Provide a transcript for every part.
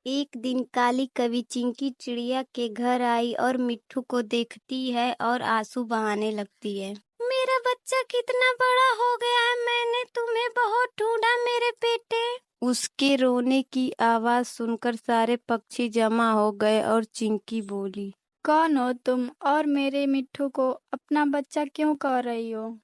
एक दिन काली कवि चिंकी चिड़िया के घर आई और मिट्ठू को देखती है और आंसू बहाने लगती है। मेरा बच्चा कितना बड़ा हो गया है, मैंने तुम्हें बहुत ढूंढा मेरे बेटे। उसके रोने की आवाज सुनकर सारे पक्षी जमा हो गए और चिंकी बोली, कौन हो तुम और मेरे मिट्ठू को अपना बच्चा क्यों कह रही हो?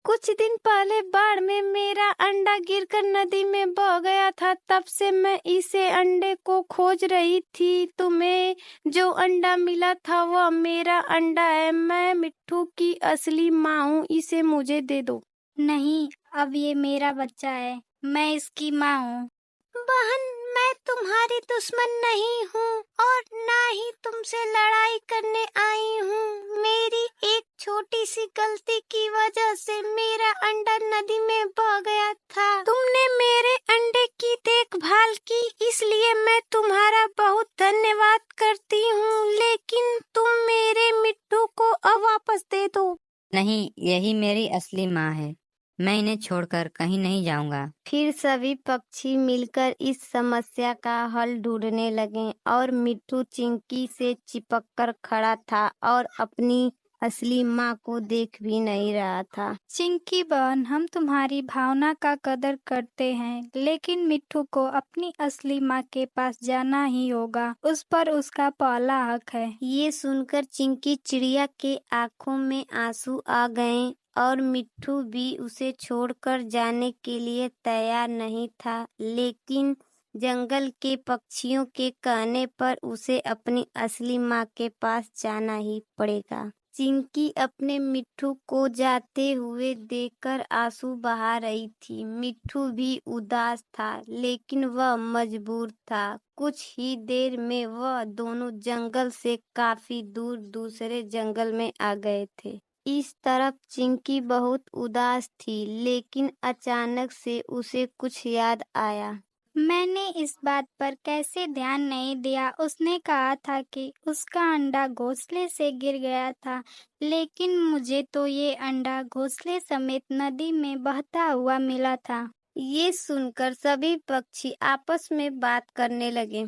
कुछ दिन पहले बाढ़ में मेरा अंडा गिरकर नदी में बह गया था, तब से मैं इसे अंडे को खोज रही थी। तुम्हें जो अंडा मिला था वह मेरा अंडा है। मैं मिट्ठू की असली माँ हूँ, इसे मुझे दे दो। नहीं, अब ये मेरा बच्चा है, मैं इसकी माँ हूँ। बहन, मैं तुम्हारी दुश्मन नहीं हूँ और ना ही तुमसे लड़ाई करने आई हूँ। मेरी एक छोटी सी गलती की वजह से मेरा अंडा नदी में बह गया था। तुमने मेरे अंडे की देखभाल की, इसलिए मैं तुम्हारा बहुत धन्यवाद करती हूँ, लेकिन तुम मेरे मिट्ठू को अब वापस दे दो। नहीं, यही मेरी असली माँ है, मैं इन्हें छोड़कर कहीं नहीं जाऊंगा। फिर सभी पक्षी मिलकर इस समस्या का हल ढूंढने लगे और मिट्ठू चिंकी से चिपक कर खड़ा था और अपनी असली माँ को देख भी नहीं रहा था। चिंकी बहन, हम तुम्हारी भावना का कदर करते हैं, लेकिन मिट्ठू को अपनी असली माँ के पास जाना ही होगा, उस पर उसका पहला हक है। ये सुनकर चिंकी चिड़िया के आंखों में आंसू आ गए और मिट्ठू भी उसे छोड़कर जाने के लिए तैयार नहीं था, लेकिन जंगल के पक्षियों के कहने पर उसे अपनी असली माँ के पास जाना ही पड़ेगा। चिंकी अपने मिट्ठू को जाते हुए देखकर आंसू बहा रही थी। मिट्ठू भी उदास था, लेकिन वह मजबूर था। कुछ ही देर में वह दोनों जंगल से काफी दूर दूसरे जंगल में आ गए थे। इस तरफ चिंकी बहुत उदास थी, लेकिन अचानक से उसे कुछ याद आया। मैंने इस बात पर कैसे ध्यान नहीं दिया। उसने कहा था कि उसका अंडा घोंसले से गिर गया था, लेकिन मुझे तो ये अंडा घोंसले समेत नदी में बहता हुआ मिला था। ये सुनकर सभी पक्षी आपस में बात करने लगे।